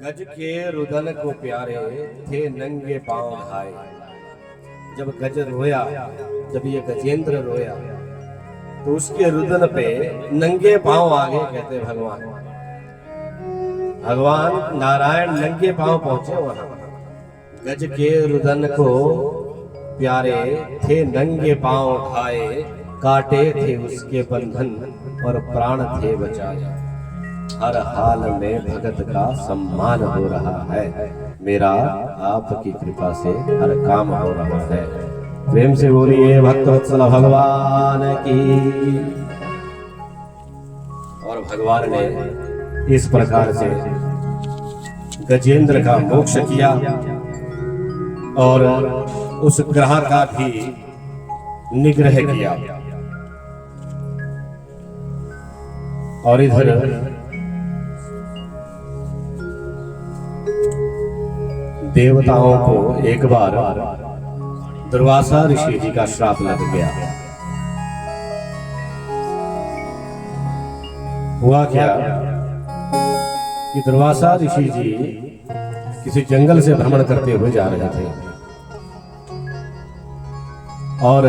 गज के रुदन को प्यारे थे नंगे पांव ढाए। जब गज रोया, जब ये गजेंद्र रोया तो उसके रुदन पे नंगे पांव आ गए। कहते भगवान भगवान नारायण नंगे पांव पहुंचे वहां। गज के रुदन को प्यारे थे नंगे पांव उठाए, काटे थे उसके बंधन और प्राण थे बचाए। हर हाल में भगत का सम्मान हो रहा है, मेरा आपकी कृपा से हर काम हो रहा है। प्रेम से बोलिए भक्तवत्सल भगवान की। और भगवान ने इस प्रकार से गजेंद्र का मोक्ष किया और उस ग्रह का भी निग्रह किया। और इधर देवताओं को एक बार दुर्वासा ऋषि जी का श्राप लग गया। हुआ क्या कि दुर्वासा ऋषि जी किसी जंगल से भ्रमण करते हुए जा रहे थे और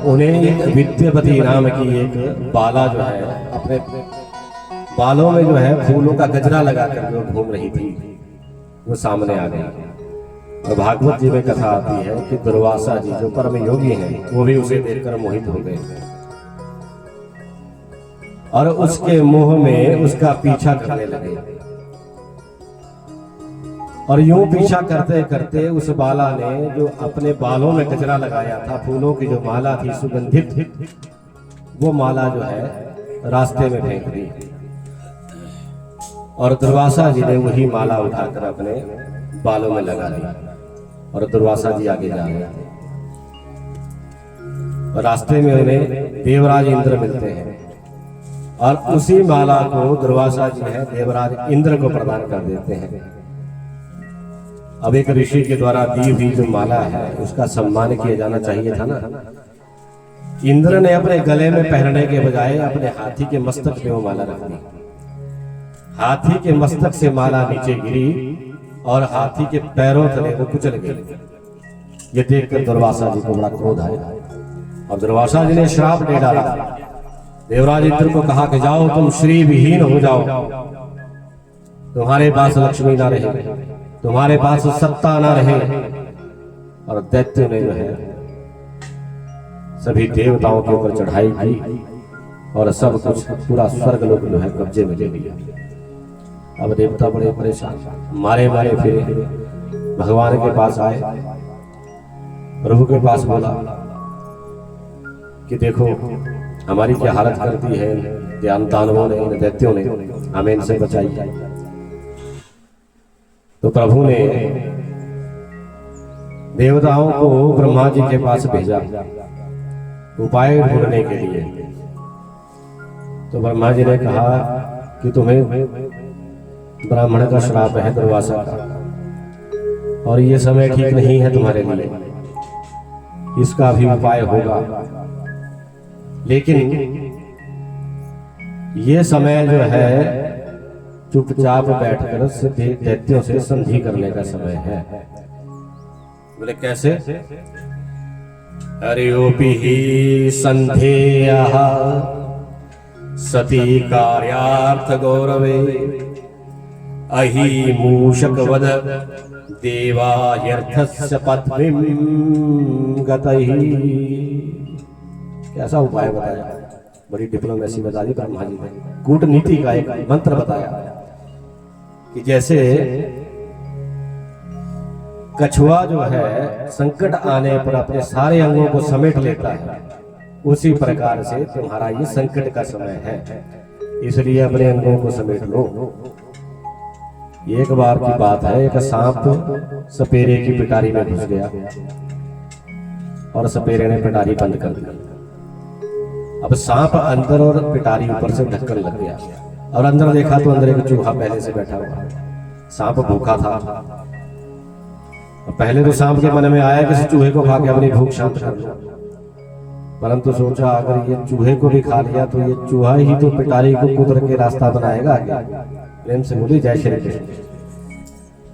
उन्हें एक विद्यापति नाम की एक बाला जो है अपने बालों में जो है फूलों का गजरा लगा कर जो घूम रही थी, वो सामने आ गई। और भागवत जी में कथा आती है कि दुर्वासा जी जो परम योगी हैं वो भी उसे देखकर मोहित हो गए और उसके मुंह में उसका पीछा करने लगे। और यूं पीछा करते करते उस बाला ने जो अपने बालों में गजरा लगाया था, फूलों की जो माला थी सुगंधित, वो माला जो है रास्ते में फेंक दी। और दुर्वासा जी ने वही माला उठाकर अपने बालों में लगा दी। और दुर्वासा जी आगे जा रहे हैं। रास्ते में उन्हें देवराज इंद्र मिलते हैं और उसी माला को दुर्वासा जी है देवराज इंद्र को प्रदान कर देते हैं। अब एक ऋषि के द्वारा दी हुई जो माला है उसका सम्मान किया जाना चाहिए था ना। इंद्र ने अपने गले में पहनने के बजाय अपने हाथी के मस्तक पे वो माला रख दी। हाथी के मस्तक से माला नीचे गिरी और हाथी के पैरों तले वो कुचल गई। ये देखकर दुर्वासा जी को बड़ा क्रोध आया और दुर्वासा जी ने श्राप दे डाला। देवराज इंद्र को कहा कि जाओ तुम श्री विहीन हो जाओ, तुम्हारे पास लक्ष्मी ना रहे, तुम्हारे पास सत्ता ना रहे। और दैत्य ने जो है सभी देवताओं के ऊपर चढ़ाई की और सब कुछ पूरा स्वर्ग लोक जो है कब्जे में ले लिया। अब देवता बड़े परेशान, मारे मारे फिरे भगवान के पास आए, प्रभु के पास बोला कि देखो हमारी क्या हालत करती है, ध्यान दानवों ने, इन दैत्यों ने, हमें इनसे बचाइए। तो प्रभु ने देवताओं को ब्रह्मा जी के पास भेजा उपाय ढूंढने के लिए। तो ब्रह्मा जी ने कहा कि तुम्हें ब्राह्मण का श्राप है दुर्वासा का और ये समय ठीक नहीं है तुम्हारे लिए, इसका भी उपाय होगा। लेकिन ये समय जो है चुपचाप बैठकर दैत्यों से संधि करने का समय है। बोले कैसे? हरिओपि संधेयः सती कार्यार्थ गौरवे अहि मूषकवद देवायर्थस्य पद्मिं गतैः। कैसा उपाय बताया, बड़ी डिप्लोमेसी बता दी ब्रह्मा जी ने। कूटनीति का एक मंत्र बताया कि जैसे कछुआ जो है संकट आने पर अपने सारे अंगों को समेट लेता है, उसी प्रकार से तुम्हारा ये संकट का समय है, इसलिए अपने अंगों को समेट लो। एक बार की बात है, एक सांप सपेरे की पिटारी में घुस गया और सपेरे ने पिटारी बंद कर दी। अब सांप अंदर और पिटारी ऊपर से ढक्कन लग गया। और अंदर देखा तो अंदर एक चूहा पहले से बैठा हुआ। सांप भूखा था। पहले तो सांप के मन में आया कि इस चूहे को खा के अपनी भूख शांत कर लूं, परंतु सोचा अगर ये चूहे को भी खा लिया तो ये चूहा ही तो पिटारी को कुतर के रास्ता बनाएगा आगे। प्रेम से बोली जय श्री कृष्ण।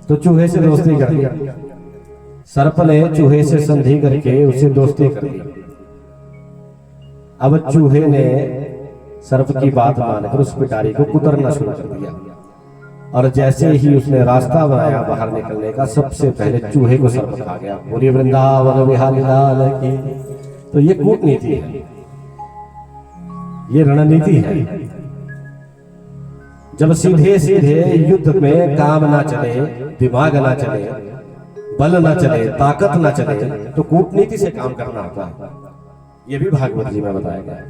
तो चूहे से दोस्ती कर लिया। सर्प ने चूहे से संधि करके उससे दोस्ती कर ली। अब चूहे ने सर्प की बात मानकर उस पिटारी को कुतरना शुरू कर दिया, और जैसे ही उसने रास्ता बनाया बाहर निकलने का, सबसे पहले चूहे को सर्प खा गया। बोलिए वृंदावन बिहारी लाल की। तो ये कूटनीति है, ये रणनीति है। जब सीधे सीधे युद्ध में काम ना चले, दिमाग ना चले, बल ना चले, ताकत ना चले, तो कूटनीति से काम करना होता है। ये भी भागवत जी में बताया गया है।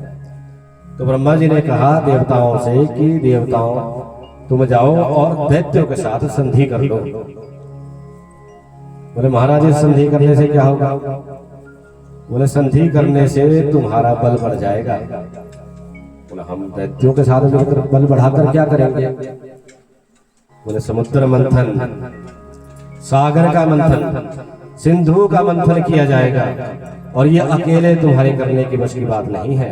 तो ब्रह्मा जी ने कहा देवताओं से कि देवताओं तुम जाओ और दैत्यों के साथ संधि कर लो। बोले महाराज इस संधि करने से क्या होगा? बोले संधि करने से तुम्हारा बल बढ़ जाएगा। बोले हम दैत्यों के साथ मिलकर बल बढ़ाकर क्या करेंगे? बोले समुद्र मंथन, सागर का मंथन, सिंधु का मंथन किया जाएगा, और ये अकेले तुम्हारे करने की बस की बात नहीं है।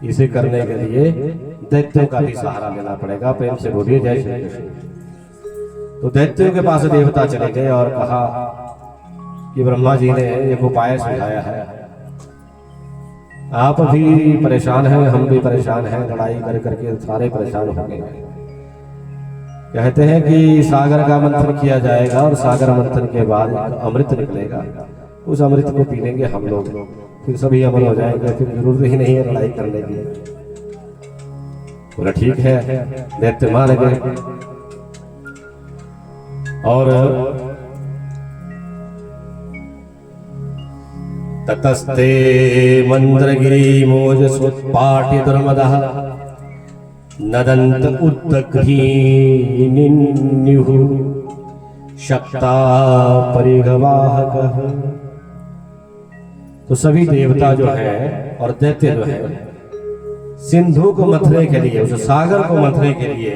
इसे करने के लिए दैत्यों का भी सहारा लेना पड़ेगा। प्रेम से बोलिए जय श्री कृष्ण। तो दैत्यों के पास देवता चले गए और कहा कि ब्रह्मा जी ने एक उपाय सुझाया है, आप भी परेशान हैं, हम भी परेशान हैं, लड़ाई कर करके सारे परेशान हो गए। कहते हैं कि सागर का मंथन किया जाएगा और सागर मंथन के बाद अमृत निकलेगा, उस अमृत को पी लेंगे हम लोग, फिर सभी अमर हो जाएंगे, फिर जरूरत ही नहीं है लड़ाई करने की। बोला ठीक है, दैत्य मान गए। और ततस्ते मंद्रगिरी मोज सुत्पाट्य दुर्मदः नदंत उद्दघ्नीनिन्युः शक्ता परिघवाहकः। तो सभी देवता जो हैं और दैत्य जो हैं सिंधु को मथने के लिए, उस सागर को मथने के लिए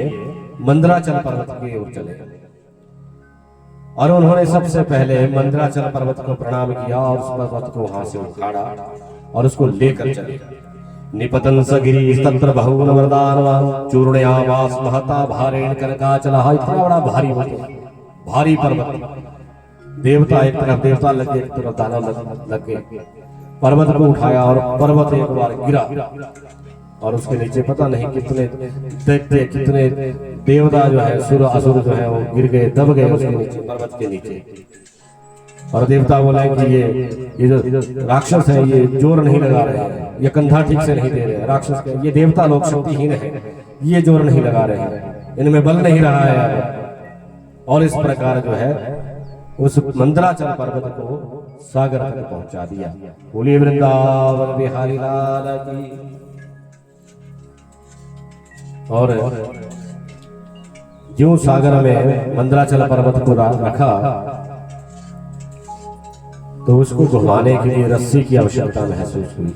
मंदराचल पर्वत की ओर चले, और उन्होंने सबसे पहले मंदराचल पर्वत को प्रणाम किया और उस पर्वत को वहां से उखाड़ा और उसको लेकर चले। निपतन सगिरी तत्र बहुन वरदानवान चूर्णयामास महता भारेण कनकाचलः। इतना बड़ा भारी भारी पर्वत, देवता एक तरफ देवता लगे, एक तरफ दानव लगे। पर्वत को उठाया और पर्वत एक बार गिरा, और उसके नीचे पता नहीं कितने दैत्य, कितने देवता जो है, सुर असुर जो है, वो गिर गए, दब गए उसके नीचे, पर्वत के नीचे। और देवता बोले कि ये जो राक्षस है ये जोर नहीं लगा रहे हैं, ये कंधा ठीक से नहीं दे रहे हैं, राक्षस के ये देवता लोग शक्तिहीन है, ये जोर नहीं लगा रहे हैं, इनमें बल नहीं रहा है। और इस प्रकार जो है उस मंदराचल पर्वत को सागर तक पहुंचा दिया। बोलिए वृंदावन बिहारी लाल की। और जो सागर में मंदराचल पर्वत को रखा तो उसको घुमाने के लिए रस्सी की आवश्यकता महसूस हुई।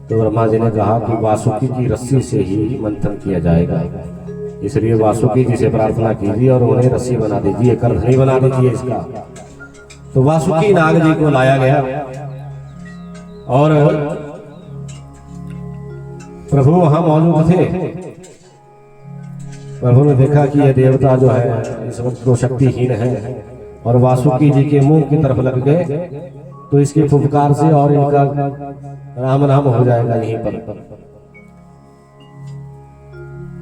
तो ब्रह्मा जी ने कहा कि वासुकी की रस्सी से ही मंथन किया जाएगा, इसलिए वासुकी जी से प्रार्थना कीजिए और उन्हें रस्सी बना दीजिए, करधनी बना दीजिए इसका। तो वासुकी नाग जी को लाया गया और प्रभु वहां मौजूद थे। प्रभु ने देखा कि यह देवता जो है इस वक्त तो शक्तिहीन है और वासुकी जी के मुंह की तरफ लग गए, तो इसके फुफकार से और इनका राम नाम हो जाएगा यहीं पर।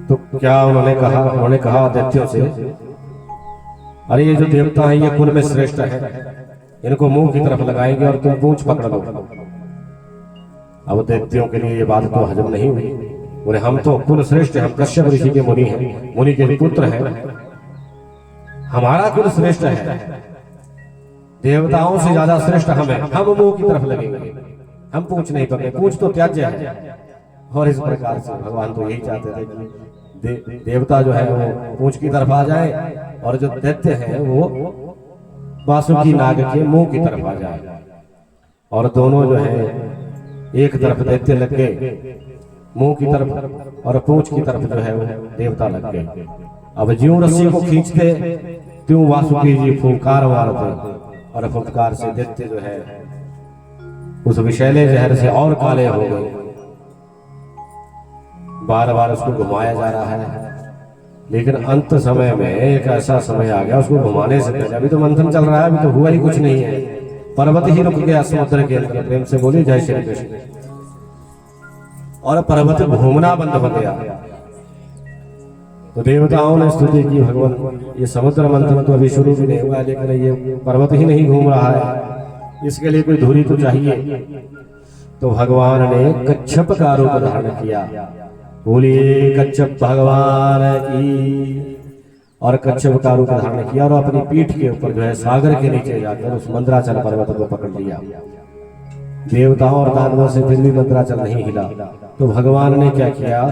तो क्या उन्होंने कहा दैत्यों से, अरे ये जो देवता है ये कुल में श्रेष्ठ है, इनको मुंह की तरफ लगाएंगे और तुम पूंछ पकड़ लो। अब दैत्यों के लिए ये बात तो हजम नहीं हुई। बोले हम तो कुल श्रेष्ठ हैं, हम कश्यप ऋषि के मुनि हैं, मुनि के पुत्र हैं, हमारा कुल श्रेष्ठ है, देवताओं से ज्यादा श्रेष्ठ हम हैं, हम मुंह की तरफ लगेंगे, हम पूंछ नहीं पकड़े, पूंछ तो त्याज्य है। और इस प्रकार से भगवान तो यही चाहते थे कि देवता जो है वो पूंछ की तरफ आ जाए और जो दैत्य है वो वासुकी नाग के मुंह की तरफ आ जाए। और दोनों जो है एक तरफ दैत्य लग गए, मुंह की तरफ और पूंछ की तरफ जो है वो देवता लग गए। अब ज्यों रस्सी को खींचते त्यों वासुकी जी फुंकार मारते और फुंकार से दैत्य जो है उस विषैले जहर से और काले हो गए। बार बार उसको घुमाया जा रहा है, लेकिन अंत समय में एक ऐसा समय आ गया उसको घुमाने से पहले, अभी तो मंथन चल रहा है, अभी तो हुआ ही कुछ नहीं है, पर्वत ही रुक गया समुद्र के अंदर। प्रेम से बोली जय श्री कृष्ण। और पर्वत घूमना बंद हो गया। तो देवताओं ने स्तुति की, भगवान ये समुद्र मंथन तो अभी शुरू भी नहीं हुआ, लेकिन ये पर्वत ही नहीं घूम रहा है, इसके लिए कोई धुरी तो चाहिए। तो भगवान ने कच्छप का रूप धारण किया। बोलिए कच्छप भगवान की। और कच्छप का रूप धारण किया और अपनी पीठ के ऊपर जो है सागर के नीचे जाकर उस मंदराचल पर्वत को पकड़ लिया। देवताओं और दानवों से फिर भी मंदराचल नहीं हिला। तो भगवान ने क्या किया,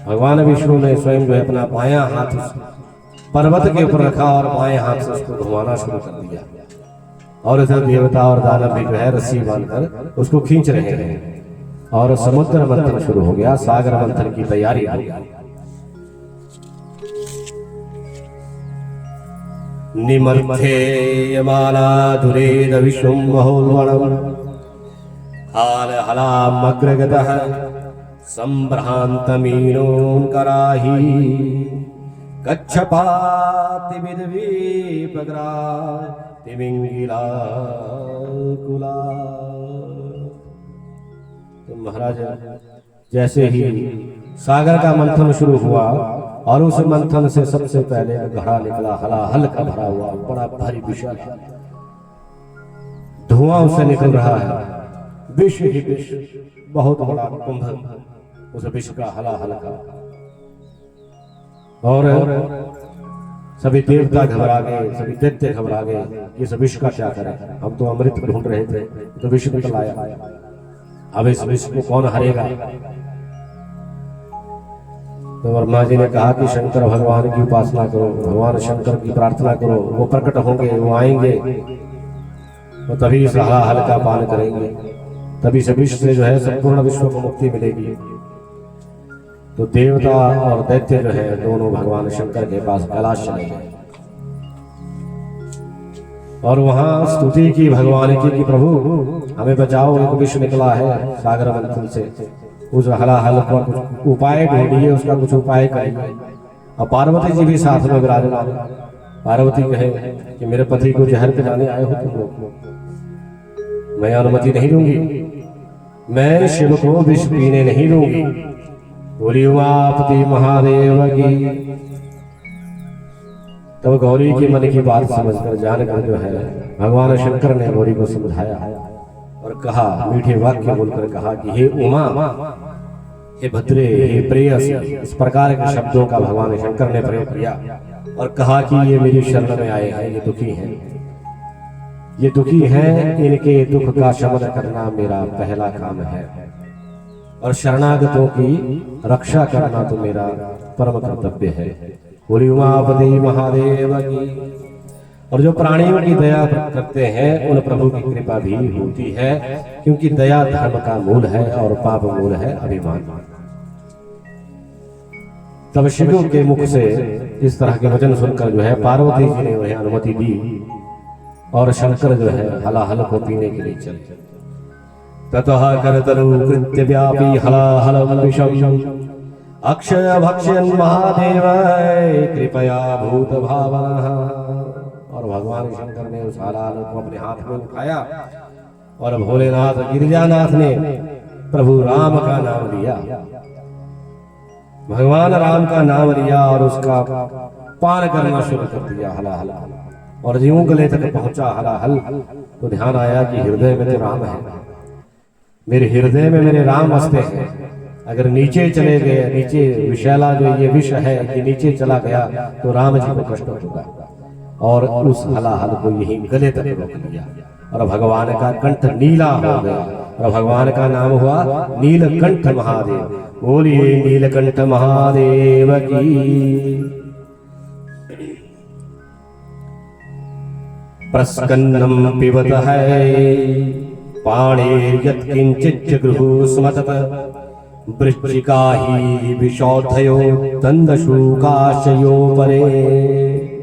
भगवान विष्णु ने स्वयं जो है अपना बायां हाथ उस पर्वत के ऊपर रखा और बाएं हाथ से उसको घुमाना शुरू कर दिया। और इधर देवता और दानव भी जो है रस्सी बांधकर उसको खींच रहे हैं और समुद्र मंथन शुरू हो गया, सागर मंथन की तैयारी हो गई। निमर्थे माला दुरेद विश्वम महोल्वणम हाल हलामग्रगतः संभ्रांतमीनों कराही कच्छपाति विद्वीपग्रा तिमिंगिला कुला। तो महाराज जैसे ही सागर का मंथन शुरू हुआ और उस मंथन से सबसे पहले घड़ा निकला, हलाहल का भरा हुआ बड़ा भारी विशाल धुआं उससे निकल रहा है, विष ही विष, बहुत बड़ा कुंभ उस विष का हलाहल का। और सभी देवता घबरा गए, सभी दैत्य घबरा गए, इस विष का क्या करें, हम तो अमृत ढूंढ रहे थे, तो विष निकल आया, अब इस विष को कौन हरेगा। तो ब्रह्मा जी ने कहा कि शंकर भगवान की उपासना करो, भगवान शंकर की प्रार्थना करो, वो प्रकट होंगे, वो आएंगे, वो तभी इस हलाहल का पान करेंगे, तभी से विष से जो है संपूर्ण विश्व को मुक्ति मिलेगी। तो देवता और दैत्य जो है दोनों भगवान शंकर के पास कैलाश चले गए और वहां स्तुति की भगवान की कि प्रभु हमें बचाओ, एक विष निकला है सागर मंथन से, उस हलाहल पर कुछ उपाय ढूंढिए, उसका कुछ उपाय करिए। और पार्वती जी भी साथ में विराजमान। पार्वती कहे कि मेरे पति को जहर पिलाने आए हो तुम लोग, मैं अनुमति नहीं दूंगी, मैं शिव को विष पीने नहीं दूंगी। बोली उमापति महादेव की। तब गौरी की मन की बात समझकर जानकर जो है भगवान शंकर ने गौरी को समझाया और कहा, मीठे वाक्य बोलकर कहा कि हे उमा, हे भद्रे, हे प्रेयसी, इस प्रकार के शब्दों का भगवान शंकर ने प्रयोग किया और कहा कि ये मेरी शरण में आए हैं, ये दुखी हैं, ये दुखी हैं, इनके दुख का शमन करना मेरा पहला काम है और शरणागतों की रक्षा करना तो मेरा परम कर्तव्य है। बोली उमापति महादेव की। और जो प्राणियों की दया करते हैं उन प्रभु की कृपा भी होती है, क्योंकि दया धर्म का मूल है और पाप मूल है अभिमान। तब शिव के मुख से इस तरह के वचन सुनकर जो है पार्वती जी ने उन्हें अनुमति दी और शंकर जो है हलाहल को पीने के लिए चले। ततः करतरु कृत्य व्यापी हलाहलम विषम अक्षय भक्ष्यन् महादेव कृपया भूत भावनः। और भगवान शंकर ने उस हलाहल को अपने हाथ में उठाया और भोलेनाथ गिरिजानाथ ने प्रभु राम का नाम लिया, भगवान राम का नाम लिया और उसका पान करना शुरू कर दिया हलाहल। और ज्यों गले तक पहुंचा हलाहल तो ध्यान आया कि हृदय में तो राम है, मेरे हृदय में मेरे राम बसते हैं। अगर नीचे चले गए, नीचे विषैला जो ये विष है कि नीचे चला गया तो राम जी को कष्ट होगा। और उस हलाहल को यही गले तक रोक लिया और भगवान का कंठ नीला हो गया और भगवान का नाम हुआ नीलकंठ महादेव। बोलिए नीलकंठ महादेव की। प्रस्कन्नम पिबत है पाणिर्यत् किंचित् जगृहु स्मतत वृश्चिका ही विशौधयो दंदशूकाशयो परे